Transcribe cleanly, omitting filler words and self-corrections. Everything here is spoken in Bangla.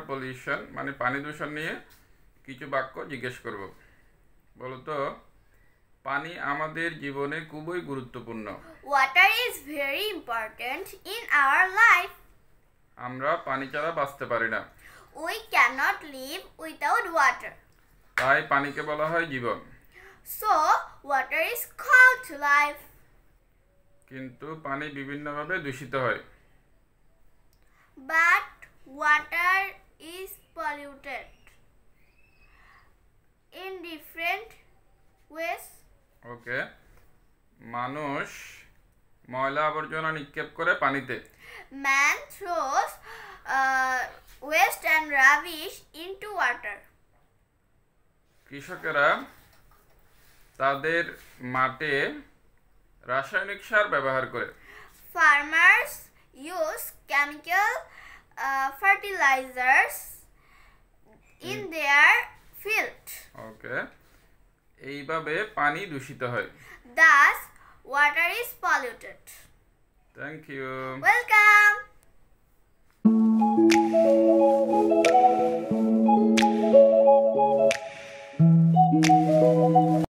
পলিউশন মানে পানি দূষণ নিয়ে কিছু বাক্য জিজ্ঞেস করব। বলো তো, পানি আমাদের জীবনে খুবই গুরুত্বপূর্ণ। Water is very important in our life. আমরা পানি ছাড়া বাঁচতে পারি না। We cannot live without water. তাই পানিকে বলা হয় জীবন। So, water is called life. কিন্তু পানি বিভিন্নভাবে দূষিত হয়। But water is polluted in different ways. ওকে, মানুষ ময়লা আবর্জনা নিক্ষেপ করে পানিতে। Man throws waste and rubbish into water. কৃষকেরা তাদের মাঠে রাসায়নিক সার ব্যবহার করে। Farmers use chemical fertilizers in their field. ওকে, এইভাবে পানি দূষিত হয়। Thus, water is polluted. Thank you. Welcome.